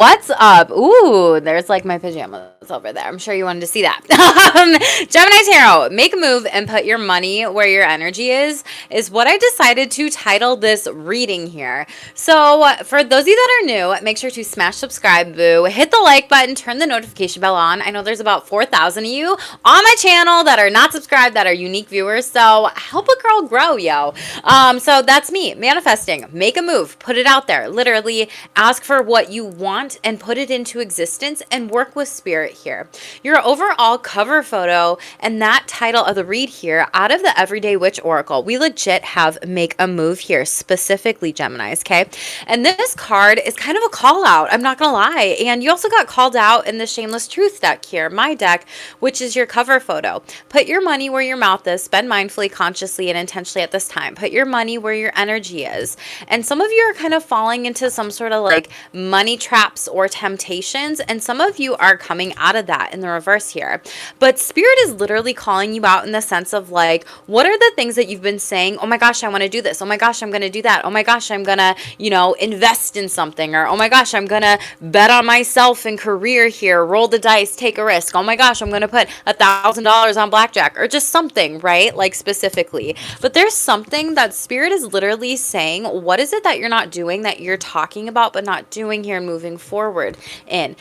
What's up? Ooh, there's like my pajamas over there. I'm sure you wanted to see that. Gemini Tarot, make a move and put your money where your energy is what I decided to title this reading here. So for those of you that are new, make sure to smash subscribe, boo, hit the like button, turn the notification bell on. I know there's about 4,000 of you on my channel that are not subscribed, that are unique viewers. So help a girl grow, yo. So that's me manifesting. Make a move, put it out there. Literally ask for what you want and put it into existence and work with spirit here. Your overall cover photo and that title of the read here out of the Everyday Witch Oracle, we legit have make a move here, specifically Geminis, okay? And this card is kind of a call out, I'm not gonna lie. And you also got called out in the Shameless Truth deck here, my deck, which is your cover photo. Put your money where your mouth is, spend mindfully, consciously, and intentionally at this time. Put your money where your energy is. And some of you are kind of falling into some sort of like money traps or temptations, and some of you are coming out of that in the reverse here. But spirit is literally calling you out in the sense of like, what are the things that you've been saying? Oh my gosh, I want to do this. Oh my gosh, I'm going to do that. Oh my gosh, I'm going to, invest in something. Or oh my gosh, I'm going to bet on myself and career here, roll the dice, take a risk. Oh my gosh, I'm going to put $1,000 on blackjack, or just something, right? Like specifically. But there's something that spirit is literally saying, what is it that you're not doing, that you're talking about but not doing here, moving forward in?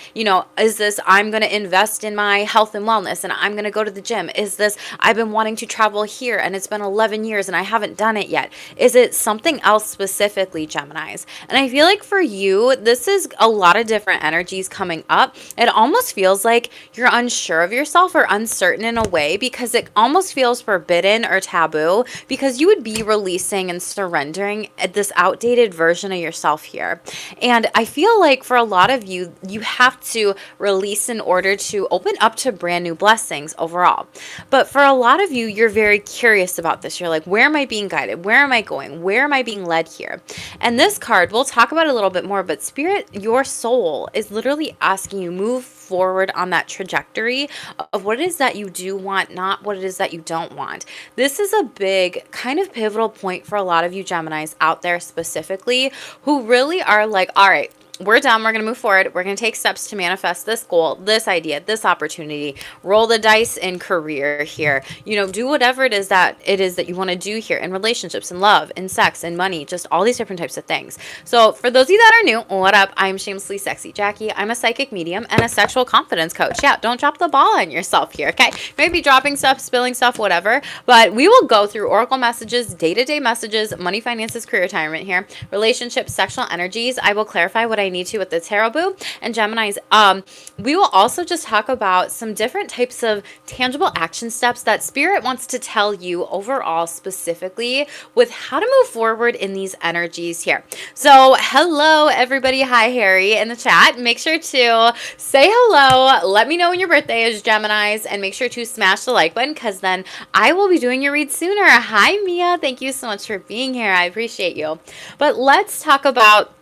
Is this, I'm going to invest in my health and wellness and I'm going to go to the gym? Is this, I've been wanting to travel here and it's been 11 years and I haven't done it yet? Is it something else specifically, Geminis? And I feel like for you, this is a lot of different energies coming up. It almost feels like you're unsure of yourself or uncertain in a way, because it almost feels forbidden or taboo, because you would be releasing and surrendering this outdated version of yourself here. And I feel like for a lot of you, you have to release in order to open up to brand new blessings overall. But for a lot of you, you're very curious about this. You're like, where am I being guided? Where am I going? Where am I being led here? And this card, we'll talk about it a little bit more, but spirit, your soul is literally asking you move forward on that trajectory of what it is that you do want, not what it is that you don't want. This is a big kind of pivotal point for a lot of you Geminis out there specifically, who really are like, all right, we're done. We're going to move forward. We're going to take steps to manifest this goal, this idea, this opportunity. Roll the dice in career here. Do whatever it is that you want to do here in relationships, in love, in sex, in money, just all these different types of things. So for those of you that are new, what up? I'm Shamelessly Sexy Jackie. I'm a psychic medium and a sexual confidence coach. Yeah, don't drop the ball on yourself here, okay? Maybe dropping stuff, spilling stuff, whatever. But we will go through oracle messages, day-to-day messages, money, finances, career, retirement here, relationships, sexual energies. I will clarify what I need to with the tarot boo and Geminis. We will also just talk about some different types of tangible action steps that spirit wants to tell you overall, specifically with how to move forward in these energies here. So hello everybody. Hi Harry in the chat. Make sure to say hello. Let me know when your birthday is, Geminis, and make sure to smash the like button, because then I will be doing your read sooner. Hi Mia. Thank you so much for being here. I appreciate you. But let's talk about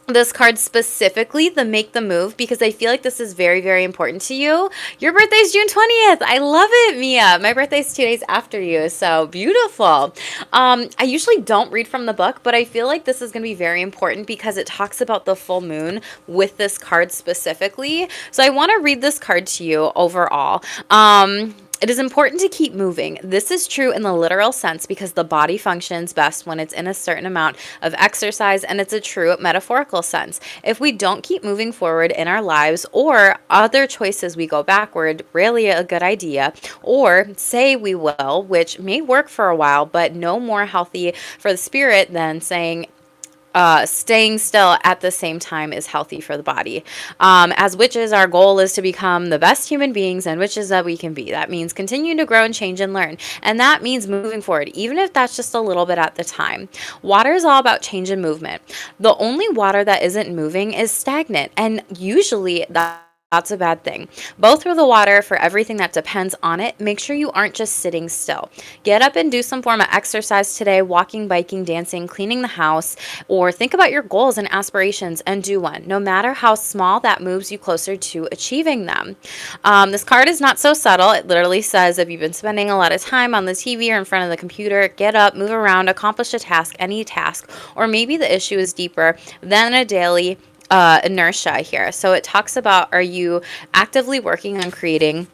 this card specifically, the make the move, because I feel like this is very, very important to you. Your birthday is June 20th. I love it, Mia. My birthday is 2 days after you. So beautiful. I usually don't read from the book, but I feel like this is going to be very important because it talks about the full moon with this card specifically. So I want to read this card to you overall. It is important to keep moving. This is true in the literal sense because the body functions best when it's in a certain amount of exercise, and it's a true metaphorical sense. If we don't keep moving forward in our lives, or other choices we go backward, really a good idea, or say we will, which may work for a while, but no more healthy for the spirit than saying staying still at the same time is healthy for the body. As witches, our goal is to become the best human beings and witches that we can be. That means continuing to grow and change and learn. And that means moving forward, even if that's just a little bit at the time. Water is all about change and movement. The only water that isn't moving is stagnant. And usually that's a bad thing. Both through the water for everything that depends on it. Make sure you aren't just sitting still. Get up and do some form of exercise today, walking, biking, dancing, cleaning the house, or think about your goals and aspirations and do one. No matter how small, that moves you closer to achieving them. This card is not so subtle. It literally says if you've been spending a lot of time on the TV or in front of the computer, get up, move around, accomplish a task, any task, or maybe the issue is deeper than a daily inertia here. So it talks about, are you actively working on creating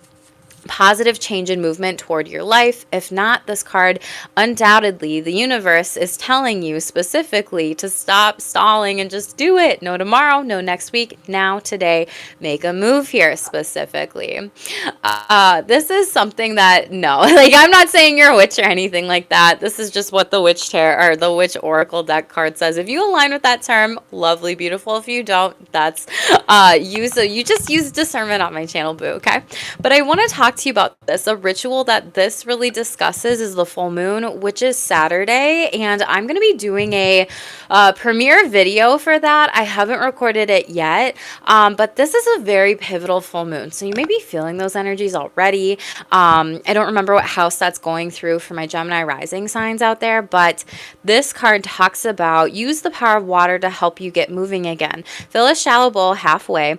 positive change and movement toward your life? If not, this card, undoubtedly, the universe is telling you specifically to stop stalling and just do it. No tomorrow, no next week, now, today, make a move here specifically. This is something that, no, like, I'm not saying you're a witch or anything like that. This is just what the witch tarot or the witch oracle deck card says. If you align with that term, lovely, beautiful. If you don't, that's you. So you just use discernment on my channel, boo. Okay. But I want to talk to you about this. A ritual that this really discusses is the full moon, which is Saturday, and I'm going to be doing a premiere video for that. I haven't recorded it yet, but this is a very pivotal full moon, so you may be feeling those energies already. I don't remember what house that's going through for my Gemini rising signs out there, but this card talks about use the power of water to help you get moving again. Fill a shallow bowl halfway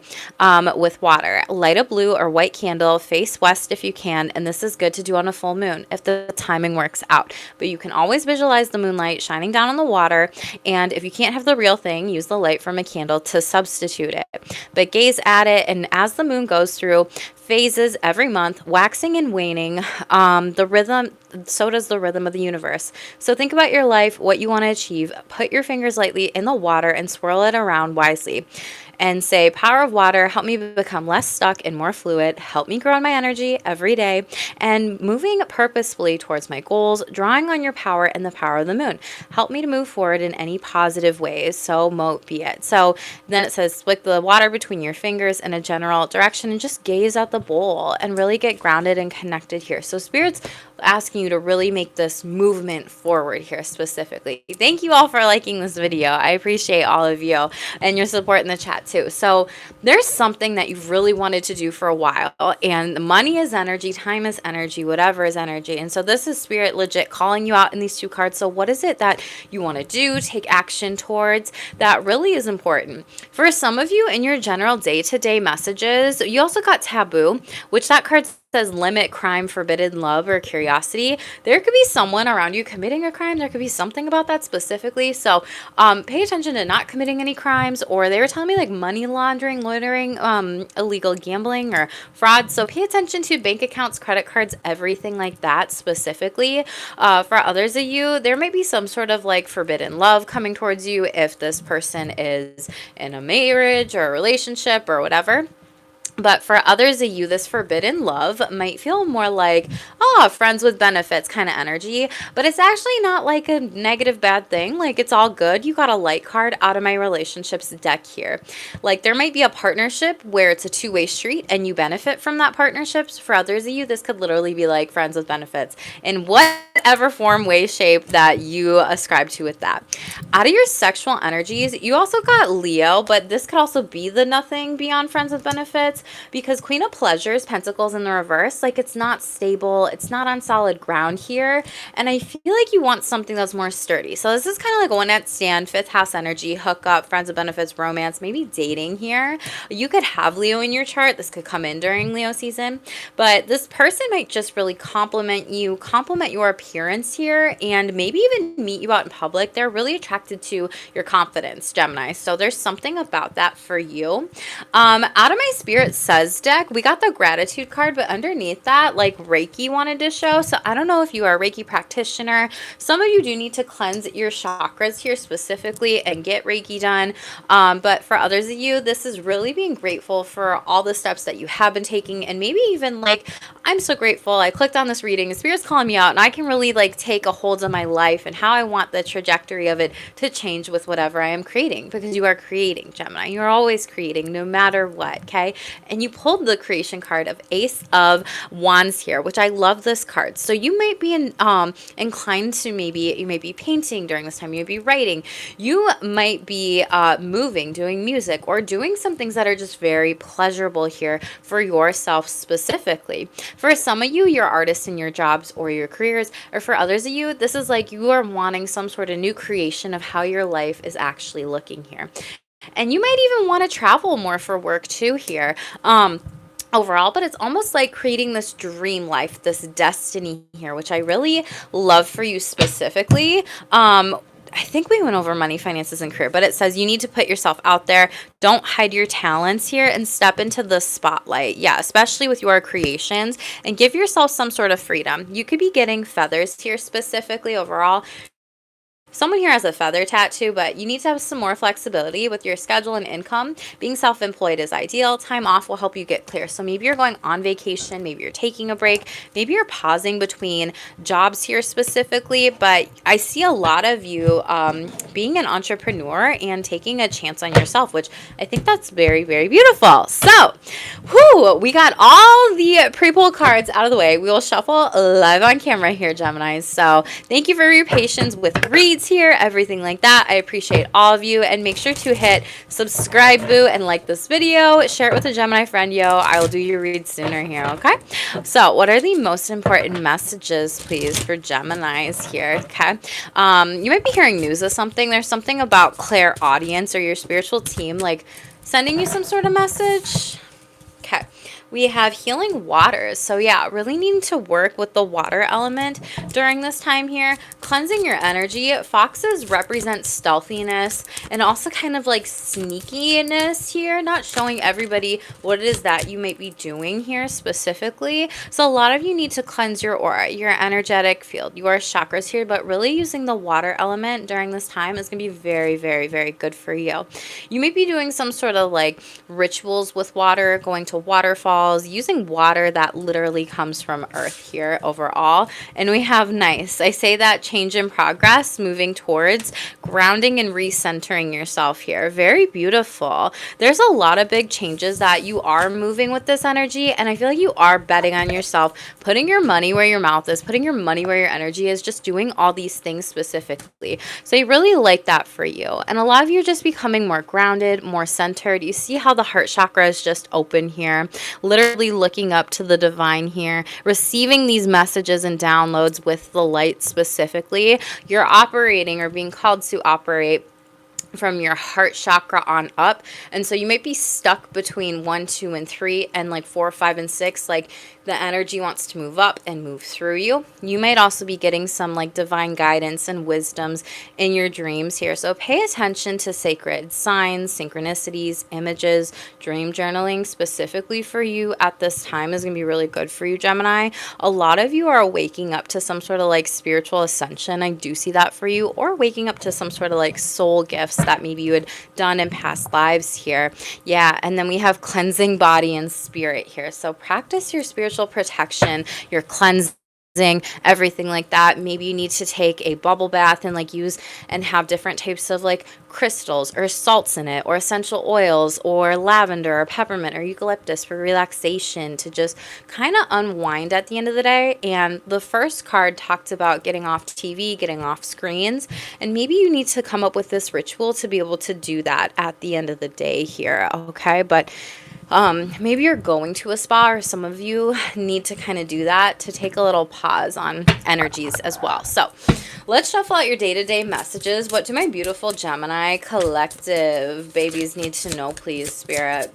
with water. Light a blue or white candle, face west if you can, and this is good to do on a full moon if the timing works out. But you can always visualize the moonlight shining down on the water, and if you can't have the real thing, use the light from a candle to substitute it. But gaze at it, and as the moon goes through phases every month, waxing and waning, the rhythm, so does the rhythm of the universe. So think about your life, what you want to achieve, put your fingers lightly in the water and swirl it around wisely. And say, power of water, help me become less stuck and more fluid, help me grow in my energy every day, and moving purposefully towards my goals, drawing on your power and the power of the moon. Help me to move forward in any positive ways, so mote be it. So then it says, flick the water between your fingers in a general direction and just gaze at the bowl and really get grounded and connected here. So Spirit's asking you to really make this movement forward here specifically. Thank you all for liking this video. I appreciate all of you and your support in the chat too. So there's something that you've really wanted to do for a while, and money is energy, time is energy, whatever is energy. And so this is Spirit legit calling you out in these two cards. So what is it that you want to do, take action towards, that really is important? For some of you in your general day-to-day messages, you also got taboo, which that card says limit crime, forbidden love, or curiosity. There could be someone around you committing a crime. There could be something about that specifically. So pay attention to not committing any crimes, or they were telling me like money laundering, loitering, illegal gambling, or fraud. So pay attention to bank accounts, credit cards, everything like that specifically. For others of you, there might be some sort of like forbidden love coming towards you if this person is in a marriage or a relationship or whatever. But for others of you, this forbidden love might feel more like, oh, friends with benefits kind of energy. But it's actually not like a negative bad thing. Like, it's all good. You got a light card out of my relationships deck here. Like, there might be a partnership where it's a two-way street and you benefit from that partnership. For others of you, this could literally be like friends with benefits in whatever form, way, shape that you ascribe to with that. Out of your sexual energies, you also got Leo, but this could also be the nothing beyond friends with benefits. Because Queen of Pleasures, Pentacles in the reverse, like it's not stable, it's not on solid ground here, and I feel like you want something that's more sturdy. So this is kind of like a one-night stand, fifth house energy, hookup, friends with benefits, romance, maybe dating here. You could have Leo in your chart. This could come in during Leo season, but this person might just really compliment you, compliment your appearance here, and maybe even meet you out in public. They're really attracted to your confidence, Gemini. So there's something about that for you. Out of my Spirit Says deck, we got the gratitude card, but underneath that, like Reiki wanted to show. So I don't know if you are a Reiki practitioner. Some of you do need to cleanse your chakras here specifically and get Reiki done. But for others of you, this is really being grateful for all the steps that you have been taking, and maybe even like, I'm so grateful I clicked on this reading, Spirit's calling me out, and I can really like take a hold of my life and how I want the trajectory of it to change with whatever I am creating, because you are creating, Gemini. You're always creating no matter what, okay? And you pulled the creation card of Ace of Wands here, which I love this card. So you might be inclined to, maybe you might be painting during this time, you might be writing, you might be moving, doing music, or doing some things that are just very pleasurable here for yourself specifically. For some of you, you're artists in your jobs or your careers, or for others of you, this is like you are wanting some sort of new creation of how your life is actually looking here. And you might even want to travel more for work too here. Overall, but it's almost like creating this dream life, this destiny here, which I really love for you specifically. I think we went over money, finances, and career, but it says you need to put yourself out there. Don't hide your talents here and step into the spotlight. Yeah, especially with your creations, and give yourself some sort of freedom. You could be getting feathers here specifically overall. Someone here has a feather tattoo, but you need to have some more flexibility with your schedule and income. Being self-employed is ideal. Time off will help you get clear. So maybe you're going on vacation, maybe you're taking a break, maybe you're pausing between jobs here specifically, but I see a lot of you being an entrepreneur and taking a chance on yourself, which I think that's very, very beautiful. So, we got all the pre-pull cards out of the way. We will shuffle live on camera here, Geminis. So thank you for your patience with reads here, everything like that. I appreciate all of you, and make sure to hit subscribe, boo, and like this video. Share it with a Gemini friend, yo. I will do your read sooner here, okay? So what are the most important messages, please, for Geminis here, okay? You might be hearing news of something. There's something about clairaudience or your spiritual team, like sending you some sort of message. Okay, we have healing waters. So yeah, really needing to work with the water element during this time here. Cleansing your energy. Foxes represent stealthiness and also kind of like sneakiness here, not showing everybody what it is that you might be doing here specifically. So a lot of you need to cleanse your aura, your energetic field, your chakras here, but really using the water element during this time is going to be very, very, very good for you. You may be doing some sort of like rituals with water, going to waterfalls, using water that literally comes from earth here overall. And we have nice. I say that change in progress, moving towards grounding and recentering yourself here. Very beautiful. There's a lot of big changes that you are moving with this energy, and I feel like you are betting on yourself, putting your money where your mouth is, putting your money where your energy is, just doing all these things specifically. So I really like that for you. And a lot of you are just becoming more grounded, more centered. You see how the heart chakra is just open here, literally looking up to the divine here, receiving these messages and downloads with the light specifically. You're operating or being called to operate from your heart chakra on up, and so you might be stuck between 1, 2, and 3, and like 4, 5, and 6. Like the energy wants to move up and move through you. You might also be getting some like divine guidance and wisdoms in your dreams here. So pay attention to sacred signs, synchronicities, images. Dream journaling specifically for you at this time is going to be really good for you, Gemini. A lot of you are waking up to some sort of like spiritual ascension. I do see that for you, or waking up to some sort of like soul gifts that maybe you had done in past lives here. Yeah, and then we have cleansing body and spirit here. So practice your spiritual protection, your cleansing, everything like that. Maybe you need to take a bubble bath and like use and have different types of like crystals or salts in it, or essential oils, or lavender or peppermint or eucalyptus for relaxation, to just kind of unwind at the end of the day. And the first card talked about getting off TV, getting off screens, and maybe you need to come up with this ritual to be able to do that at the end of the day here, okay? But maybe you're going to a spa, or some of you need to kind of do that to take a little pause on energies as well. So let's shuffle out your day-to-day messages. What do my beautiful Gemini collective babies need to know, please, Spirit?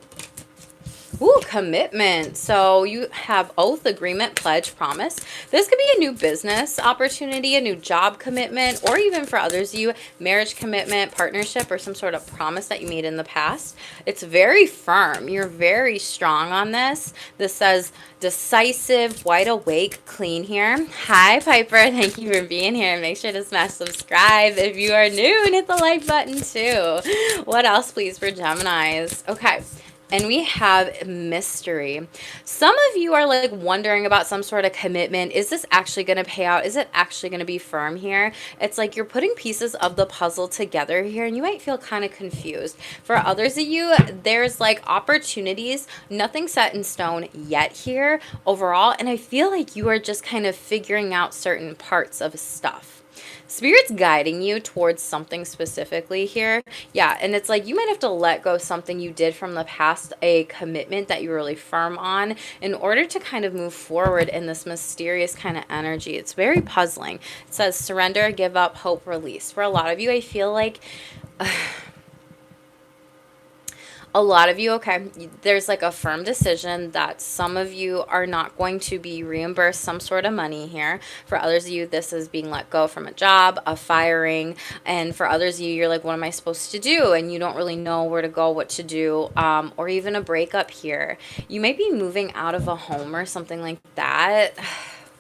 Ooh, commitment. So you have oath, agreement, pledge, promise. This could be a new business opportunity, a new job commitment, or even for others you, marriage commitment, partnership, or some sort of promise that you made in the past. It's very firm. You're very strong on this. This says decisive, wide awake, clean here. Hi, Piper. Thank you for being here. Make sure to smash subscribe if you are new, and hit the like button too. What else, please, for Geminis? Okay. And we have mystery. Some of you are like wondering about some sort of commitment. Is this actually going to pay out? Is it actually going to be firm here? It's like you're putting pieces of the puzzle together here, and you might feel kind of confused. For others of you, there's like opportunities, nothing set in stone yet here overall. And I feel like you are just kind of figuring out certain parts of stuff. Spirit's guiding you towards something specifically here. Yeah, and it's like you might have to let go of something you did from the past, a commitment that you were really firm on, in order to kind of move forward in this mysterious kind of energy. It's very puzzling. It says surrender, give up, hope, release. For a lot of you, I feel like a lot of you, okay, there's like a firm decision that some of you are not going to be reimbursed some sort of money here. For others of you, this is being let go from a job, a firing. And for others of you, you're like, what am I supposed to do? And you don't really know where to go, what to do, or even a breakup here. You might be moving out of a home or something like that.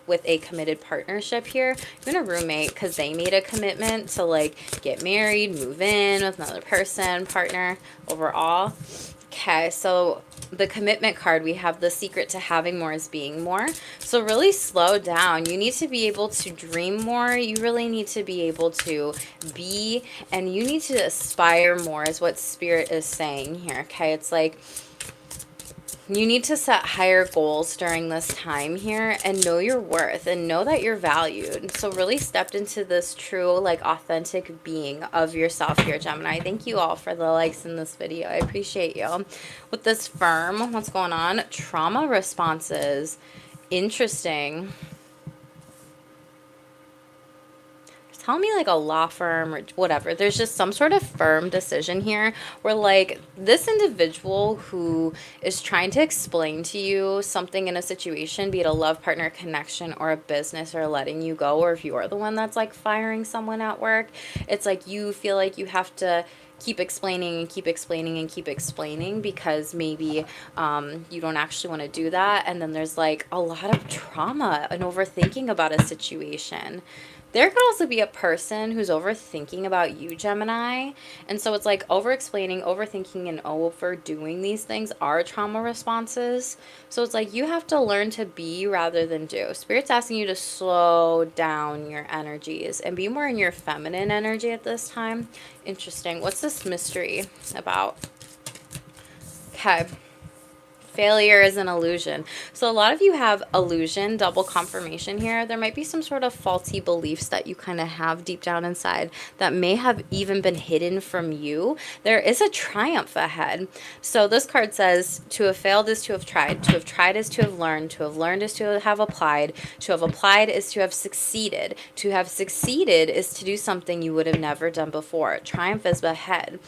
With a committed partnership here, even a roommate, because they made a commitment to like get married, move in with another person, partner overall. Okay, so the commitment card, we have the secret to having more is being more. So really slow down. You need to be able to dream more. You really need to be able to be, and you need to aspire more is what Spirit is saying here. Okay, it's like you need to set higher goals during this time here and know your worth and know that you're valued. So really step into this true, like, authentic being of yourself here, Gemini. Thank you all for the likes in this video. I appreciate you. With this firm, what's going on? Trauma responses. Interesting. Tell me like a law firm or whatever. There's just some sort of firm decision here where like this individual who is trying to explain to you something in a situation, be it a love partner connection or a business or letting you go, or if you are the one that's like firing someone at work, it's like you feel like you have to keep explaining and keep explaining and keep explaining because maybe you don't actually want to do that. And then there's like a lot of trauma and overthinking about a situation. There could also be a person who's overthinking about you, Gemini. And so it's like over-explaining, overthinking, and overdoing these things are trauma responses. So it's like you have to learn to be rather than do. Spirit's asking you to slow down your energies and be more in your feminine energy at this time. Interesting. What's this mystery about? Okay. Failure is an illusion. So a lot of you have illusion, double confirmation here. There might be some sort of faulty beliefs that you kind of have deep down inside that may have even been hidden from you. There is a triumph ahead. So this card says, to have failed is to have tried is to have learned is to have applied is to have succeeded is to do something you would have never done before. Triumph is ahead.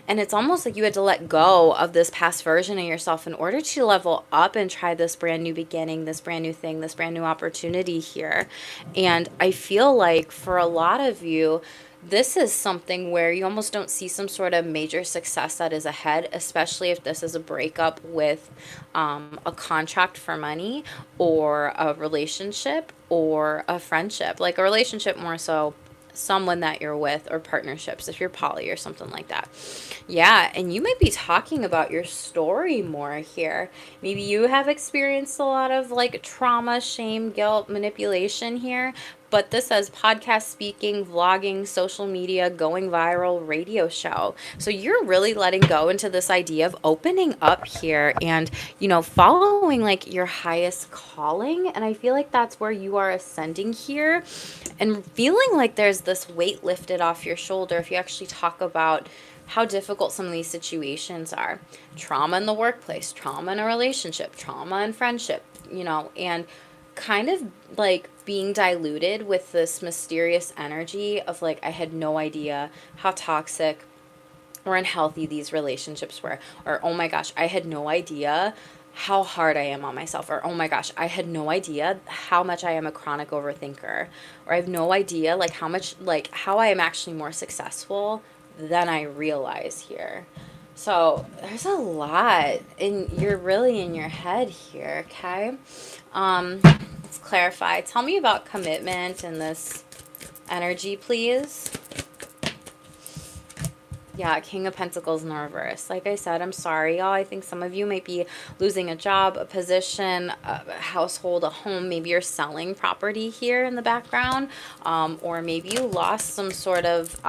And it's almost like you had to let go of this past version of yourself in order to level up and try this brand new beginning, this brand new thing, this brand new opportunity here. And I feel like for a lot of you, this is something where you almost don't see some sort of major success that is ahead, especially if this is a breakup with a contract for money or a relationship or a friendship. Like a relationship more so someone that you're with, or partnerships if you're poly or something like that. Yeah, and you might be talking about your story more here. Maybe you have experienced a lot of like trauma, shame, guilt, manipulation here, but this says podcast, speaking, vlogging, social media, going viral, radio show. So you're really letting go into this idea of opening up here and, you know, following like your highest calling. And I feel like that's where you are ascending here and feeling like there's this weight lifted off your shoulder if you actually talk about how difficult some of these situations are. Trauma in the workplace, trauma in a relationship, trauma in friendship, you know, and kind of like being diluted with this mysterious energy of like, I had no idea how toxic or unhealthy these relationships were, or oh my gosh, I had no idea how hard I am on myself, or oh my gosh, I had no idea how much I am a chronic overthinker, or I have no idea like how much, like how I am actually more successful than I realize here. So there's a lot, and you're really in your head here, okay? Let's clarify. Tell me about commitment and this energy, please. Yeah, King of Pentacles in the reverse. Like I said, I'm sorry, y'all. I think some of you might be losing a job, a position, a household, a home. Maybe you're selling property here in the background, or maybe you lost some sort of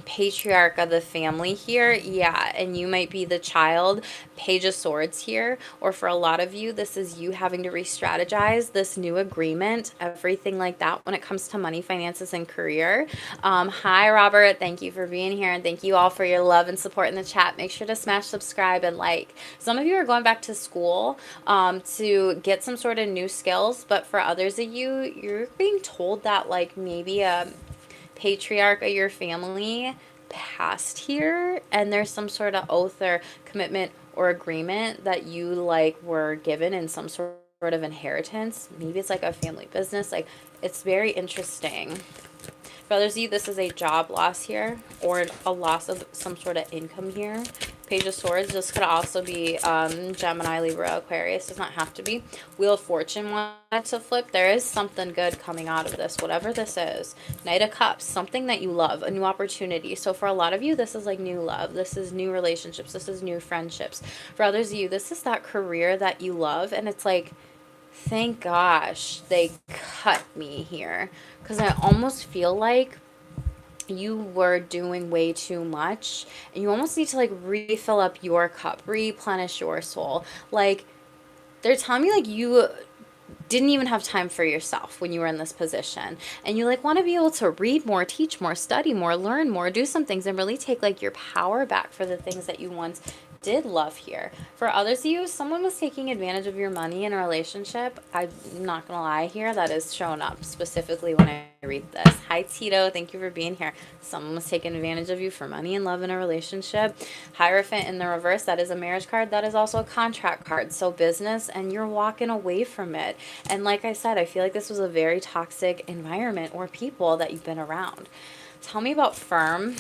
patriarch of the family here. Yeah, and you might be the child. Page of Swords here, or for a lot of you, this is you having to re-strategize this new agreement, everything like that when it comes to money, finances, and career. Hi, Robert. Thank you for being here, and thank you all for your love and support in the chat. Make sure to smash subscribe and like. Some of you are going back to school to get some sort of new skills, but for others of you, you're being told that like maybe a patriarch of your family past here, and there's some sort of oath or commitment or agreement that you like were given in some sort of inheritance. Maybe it's like a family business. Like, it's very interesting. For others of you, this is a job loss here, or a loss of some sort of income here. Page of Swords. This could also be Gemini, Libra, Aquarius. Does not have to be. Wheel of Fortune wanted to flip. There is something good coming out of this, whatever this is. Knight of Cups. Something that you love. A new opportunity. So for a lot of you, this is like new love. This is new relationships. This is new friendships. For others of you, this is that career that you love. And it's like, thank gosh they cut me here, because I almost feel like you were doing way too much, and you almost need to like refill up your cup, replenish your soul. Like, they're telling me like you didn't even have time for yourself when you were in this position, and you like want to be able to read more, teach more, study more, learn more, do some things, and really take like your power back for the things that you once did love here. For others of you, someone was taking advantage of your money in a relationship. I'm not gonna lie here, that is showing up specifically when I read this. Hi Tito, thank you for being here. Someone was taking advantage of you for money and love in a relationship. Hierophant in the reverse, that is a marriage card. That is also a contract card. So business, and you're walking away from it. And like I said, I feel like this was a very toxic environment or people that you've been around. Tell me about firm.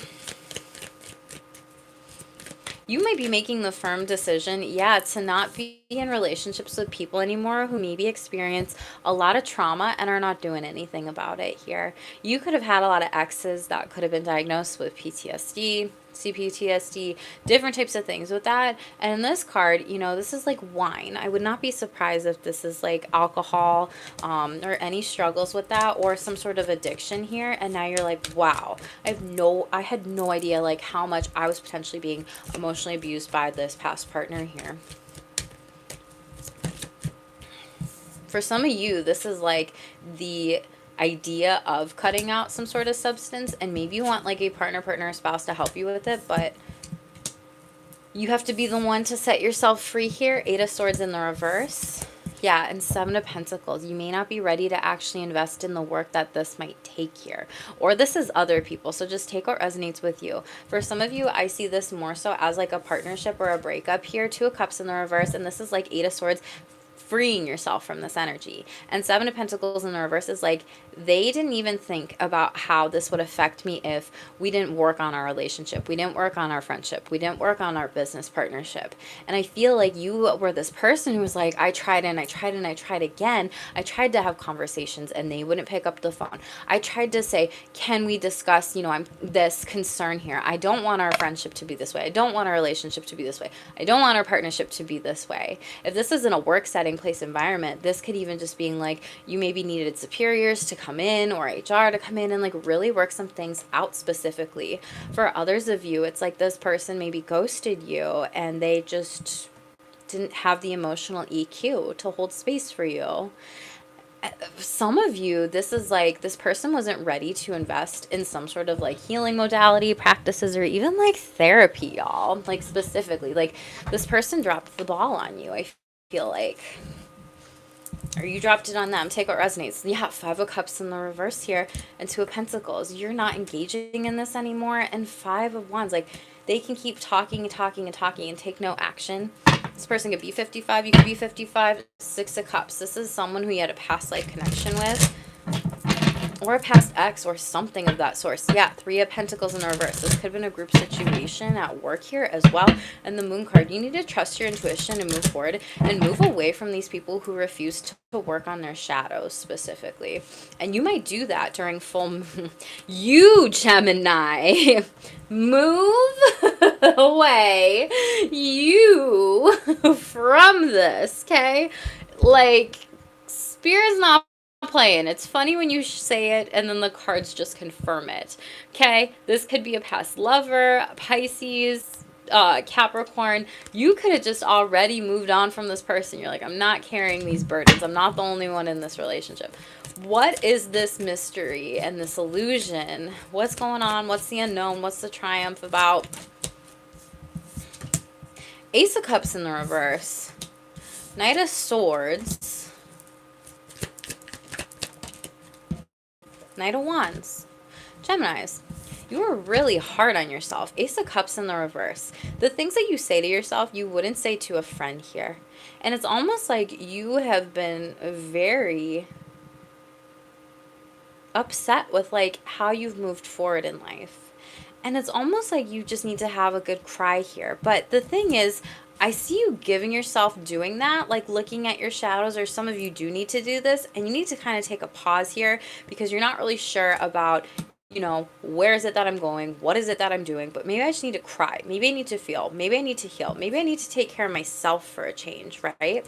You might be making the firm decision, yeah, to not be in relationships with people anymore who maybe experience a lot of trauma and are not doing anything about it here. You could have had a lot of exes that could have been diagnosed with PTSD, CPTSD, different types of things with that. And in this card, you know, this is like wine. I would not be surprised if this is like alcohol, or any struggles with that, or some sort of addiction here. And now you're like, wow, I had no idea like how much I was potentially being emotionally abused by this past partner here. For some of you, this is like the idea of cutting out some sort of substance, and maybe you want like a partner, or spouse to help you with it, but you have to be the one to set yourself free here. 8 of Swords in the reverse. Yeah, and 7 of Pentacles. You may not be ready to actually invest in the work that this might take here. Or this is other people, so just take what resonates with you. For some of you, I see this more so as like a partnership or a breakup here. 2 of Cups in the reverse, and this is like 8 of Swords, freeing yourself from this energy. And 7 of Pentacles in the reverse is like, they didn't even think about how this would affect me if we didn't work on our relationship, we didn't work on our friendship, we didn't work on our business partnership. And I feel like you were this person who was like, I tried and I tried and I tried again. I tried to have conversations and they wouldn't pick up the phone. I tried to say, can we discuss, you know, I'm this concern here. I don't want our friendship to be this way. I don't want our relationship to be this way. I don't want our partnership to be this way. If this isn't a work setting, place, environment, this could even just being like, you maybe needed superiors to come in, or HR to come in and like really work some things out specifically. For others of you, it's like this person maybe ghosted you and they just didn't have the emotional EQ to hold space for you. Some of you, this is like, this person wasn't ready to invest in some sort of like healing modality, practices, or even like therapy, y'all. Like specifically, like this person dropped the ball on you, I feel like. Or you dropped it on them. Take what resonates. Yeah, 5 of Cups in the reverse here, and 2 of Pentacles. You're not engaging in this anymore. And 5 of Wands. Like, they can keep talking and talking and talking and take no action. This person could be 55. You could be 55. 6 of Cups. This is someone who you had a past life connection with, or a past ex, or something of that source. Yeah, 3 of Pentacles in the reverse. This could have been a group situation at work here as well. And the Moon card, you need to trust your intuition and move forward and move away from these people who refuse to work on their shadows specifically. And you might do that during full moon. You, Gemini, move away, you, from this, okay? Like, Spirit's not playing. It's funny when you say it and then the cards just confirm it. Okay, this could be a past lover, Pisces, Capricorn. You could have just already moved on from this person. You're like, I'm not carrying these burdens. I'm not the only one in this relationship. What is this mystery and this illusion? What's going on? What's the unknown? What's the triumph about? Ace of Cups in the reverse, Knight of Swords, Knight of Wands. Geminis, You are really hard on yourself. Ace of Cups in the reverse. The things that you say to yourself, you wouldn't say to a friend here. And it's almost like you have been very upset with like how you've moved forward in life. And it's almost like you just need to have a good cry here. But the thing is, I see you giving yourself doing that, like looking at your shadows, or some of you do need to do this, and you need to kind of take a pause here because you're not really sure about, where is it that I'm going? What is it that I'm doing? But maybe I just need to cry. Maybe I need to feel. Maybe I need to heal. Maybe I need to take care of myself for a change, right?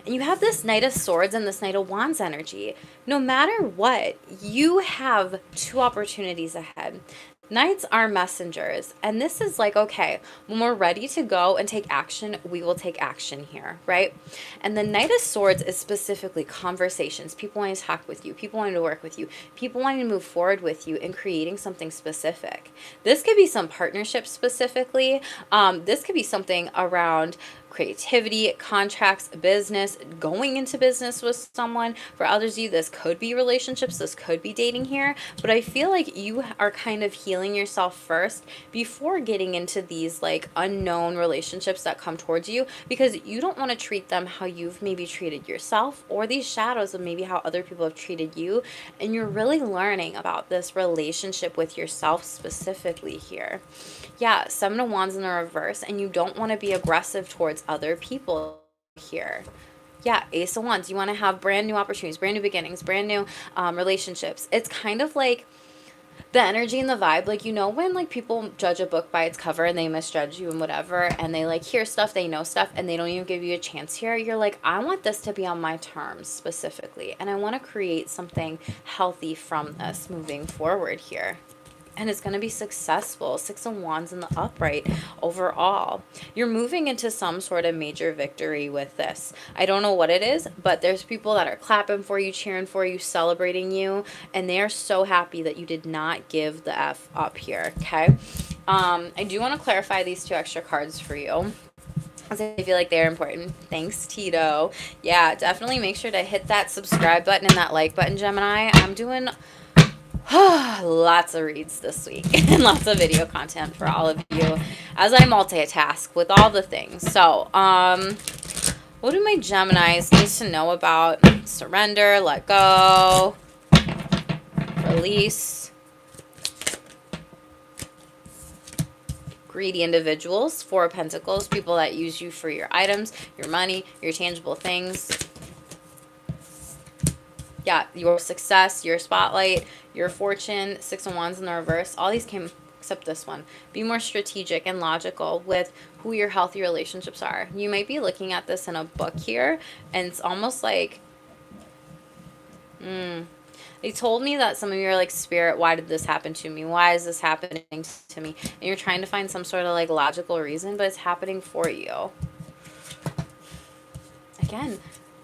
And you have this Knight of Swords and this Knight of Wands energy. No matter what, you have two opportunities ahead. Knights are messengers, and this is like, okay, when we're ready to go and take action, we will take action here, right? And the Knight of Swords is specifically conversations, people wanting to talk with you, people wanting to work with you, people wanting to move forward with you and creating something specific. This could be some partnership specifically. This could be something around creativity, contracts, business, going into business with someone. For others of you, this could be relationships, this could be dating here, but I feel like you are kind of healing yourself first before getting into these like unknown relationships that come towards you, because you don't want to treat them how you've maybe treated yourself, or these shadows of maybe how other people have treated you. And you're really learning about this relationship with yourself specifically here. Yeah, Seven of Wands in the reverse, and you don't want to be aggressive towards other people here. Yeah, Ace of Wands. You want to have brand new opportunities, brand new beginnings, brand new relationships. It's kind of like the energy and the vibe. Like, when like people judge a book by its cover and they misjudge you and whatever, and they like hear stuff, they know stuff, and they don't even give you a chance here. You're like, I want this to be on my terms specifically, and I want to create something healthy from this moving forward here. And it's going to be successful. Six of Wands in the upright overall. You're moving into some sort of major victory with this. I don't know what it is, but there's people that are clapping for you, cheering for you, celebrating you, and they are so happy that you did not give the F up here, okay? I do want to clarify these two extra cards for you, because I feel like they're important. Thanks, Tito. Yeah, definitely make sure to hit that subscribe button and that like button, Gemini. I'm doing lots of reads this week and lots of video content for all of you as I multitask with all the things. So, what do my Geminis need to know about surrender, let go, release? Greedy individuals, Four of Pentacles, people that use you for your items, your money, your tangible things. Yeah, your success, your spotlight, your fortune, Six of Wands in the reverse. All these came except this one. Be more strategic and logical with who your healthy relationships are. You might be looking at this in a book here, and it's almost like, they told me that some of you are like, Spirit, why did this happen to me? Why is this happening to me? And you're trying to find some sort of like logical reason, but it's happening for you. Again,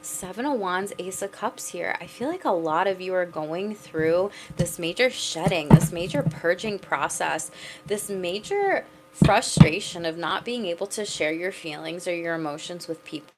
Seven of Wands, Ace of Cups here. I feel like a lot of you are going through this major shedding, this major purging process, this major frustration of not being able to share your feelings or your emotions with people.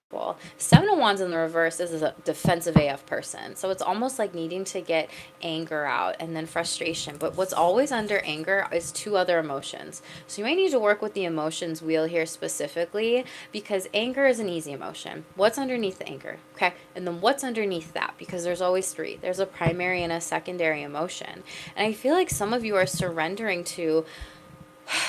Seven of Wands in the reverse is a defensive AF person. So it's almost like needing to get anger out and then frustration. But what's always under anger is two other emotions. So you might need to work with the emotions wheel here specifically, because anger is an easy emotion. What's underneath the anger? Okay. And then what's underneath that? Because there's always three. There's a primary and a secondary emotion. And I feel like some of you are surrendering to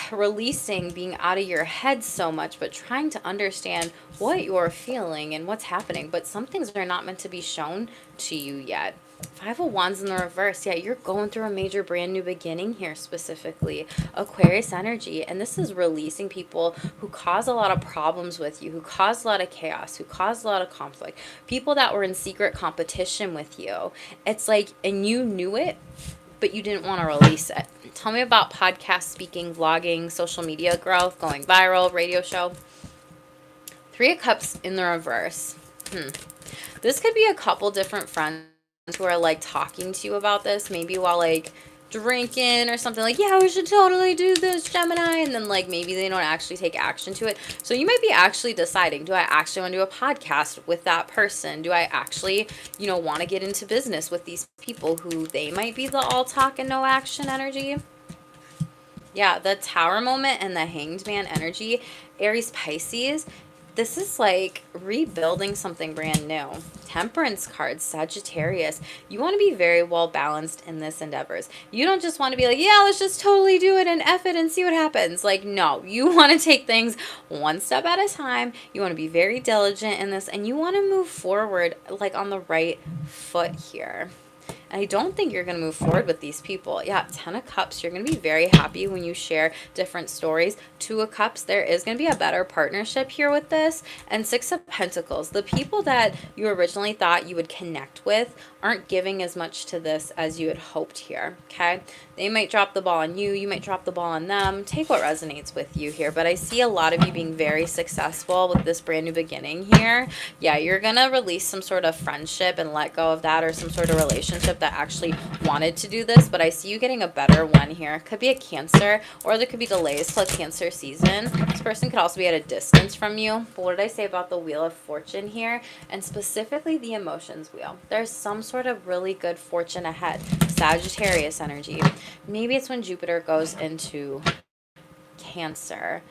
releasing being out of your head so much, but trying to understand what you're feeling and what's happening. But some things are not meant to be shown to you yet. Five of Wands in the reverse. Yeah, you're going through a major brand new beginning here, specifically Aquarius energy. And this is releasing people who cause a lot of problems with you, who cause a lot of chaos, who cause a lot of conflict, people that were in secret competition with you. It's like, and you knew it, but you didn't want to release it. Tell me about podcast, speaking, vlogging, social media growth, going viral, radio show. Three of Cups in the reverse. This could be a couple different friends who are like talking to you about this, maybe while like drinking or something, like, yeah, we should totally do this, Gemini, and then like maybe they don't actually take action to it. So you might be actually deciding, do I actually want to do a podcast with that person? Do I actually, want to get into business with these people who they might be the all talk and no action energy? Yeah, the Tower moment and the Hanged Man energy, Aries, Pisces, this is like rebuilding something brand new. Temperance cards, Sagittarius. You want to be very well balanced in this endeavors. You don't just want to be like, yeah, let's just totally do it and F it and see what happens. Like, no, you want to take things one step at a time. You want to be very diligent in this, and you want to move forward like on the right foot here. And I don't think you're going to move forward with these people. Yeah, 10 of Cups, you're going to be very happy when you share different stories. 2 of Cups, there is going to be a better partnership here with this. And 6 of Pentacles, the people that you originally thought you would connect with aren't giving as much to this as you had hoped here, okay? They might drop the ball on you. You might drop the ball on them. Take what resonates with you here. But I see a lot of you being very successful with this brand new beginning here. Yeah, you're going to release some sort of friendship and let go of that, or some sort of relationship that actually wanted to do this. But I see you getting a better one here. Could be a Cancer, or there could be delays till Cancer season. This person could also be at a distance from you. But what did I say about the Wheel of Fortune here? And specifically the Emotions Wheel. There's some sort of really good fortune ahead. Sagittarius energy. Maybe it's when Jupiter goes into Cancer.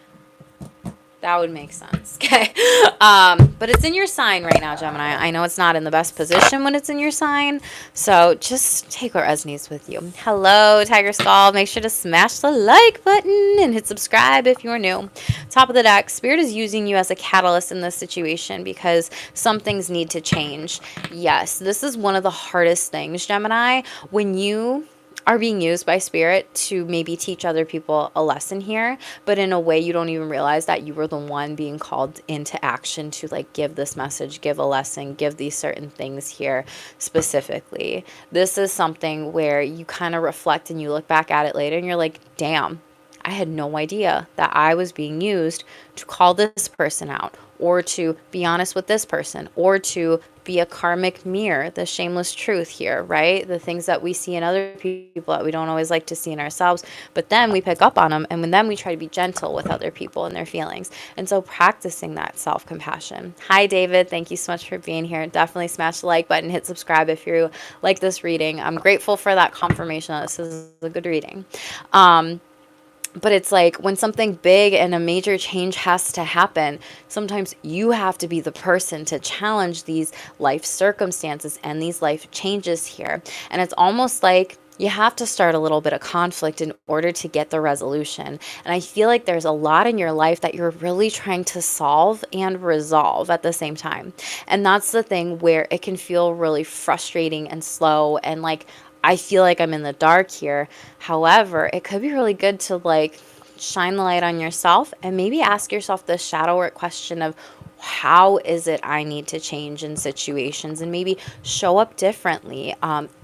That would make sense. Okay. But it's in your sign right now, Gemini. I know it's not in the best position when it's in your sign. So just take what resonates with you. Hello, Tiger Skull. Make sure to smash the like button and hit subscribe if you're new. Top of the deck, Spirit is using you as a catalyst in this situation because some things need to change. Yes, this is one of the hardest things, Gemini. When you are being used by Spirit to maybe teach other people a lesson here, but in a way you don't even realize that you were the one being called into action to like give this message, give a lesson, give these certain things here specifically. This is something where you kind of reflect and you look back at it later and you're like, damn, I had no idea that I was being used to call this person out, or to be honest with this person, or to be a karmic mirror, the shameless truth here, right? The things that we see in other people that we don't always like to see in ourselves, but then we pick up on them, and then we try to be gentle with other people and their feelings. And so practicing that self-compassion. Hi, David. Thank you so much for being here. Definitely smash the like button, hit subscribe if you like this reading. I'm grateful for that confirmation that this is a good reading. But it's like when something big and a major change has to happen, sometimes you have to be the person to challenge these life circumstances and these life changes here. And it's almost like you have to start a little bit of conflict in order to get the resolution. And I feel like there's a lot in your life that you're really trying to solve and resolve at the same time. And that's the thing where it can feel really frustrating and slow, and like I feel like I'm in the dark here. However, it could be really good to like shine the light on yourself and maybe ask yourself the shadow work question of, how is it I need to change in situations, and maybe show up differently.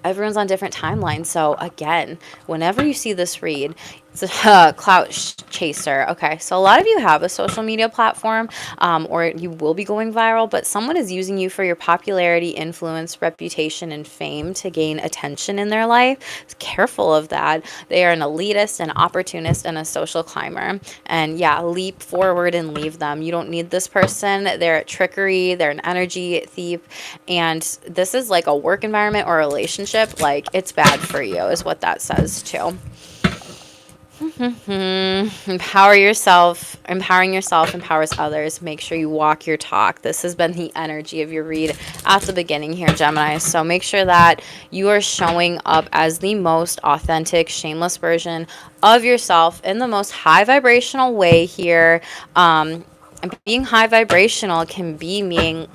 Everyone's on different timelines. So again, whenever you see this read, it's a clout chaser. Okay, so a lot of you have a social media platform, or you will be going viral, but someone is using you for your popularity, influence, reputation, and fame to gain attention in their life. Careful of that. They are an elitist, an opportunist, and a social climber. And yeah, leap forward and leave them. You don't need this person. They're a trickery. They're an energy thief. And this is like a work environment or a relationship. Like, it's bad for you is what that says too. Empowering yourself empowers others. Make sure you walk your talk. This has been the energy of your read at the beginning here, Gemini. So make sure that you are showing up as the most authentic, shameless version of yourself in the most high vibrational way here. And being high vibrational can be meaning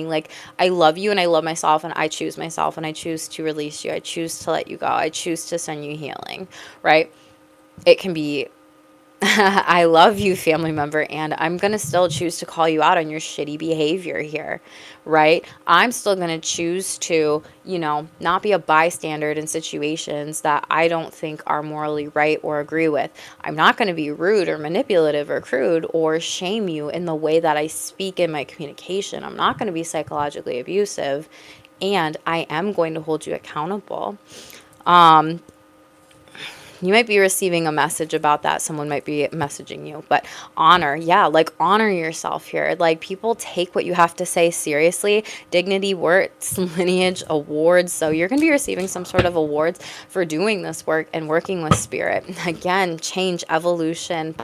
like, I love you and I love myself and I choose myself and I choose to release you. I choose to let you go. I choose to send you healing, right? It can be I love you, family member, and I'm going to still choose to call you out on your shitty behavior here, right? I'm still going to choose to, not be a bystander in situations that I don't think are morally right or agree with. I'm not going to be rude or manipulative or crude or shame you in the way that I speak in my communication. I'm not going to be psychologically abusive, and I am going to hold you accountable. you might be receiving a message about that. Someone might be messaging you, but honor, yeah, like honor yourself here. Like people take what you have to say seriously. Dignity, works, lineage, awards. So you're going to be receiving some sort of awards for doing this work and working with spirit. Again, change, evolution,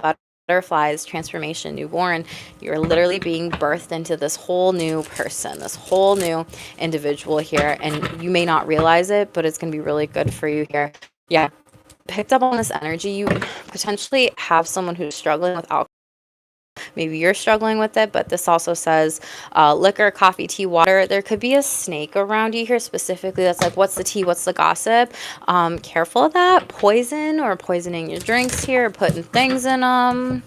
butterflies, transformation, newborn. You're literally being birthed into this whole new person, this whole new individual here. And you may not realize it, but it's going to be really good for you here. Yeah. Picked up on this energy. You potentially have someone who's struggling with alcohol. Maybe you're struggling with it, but this also says liquor, coffee, tea, water. There could be a snake around you here specifically that's like, what's the tea? What's the gossip? Careful of that. Poison or poisoning your drinks here, putting things in them.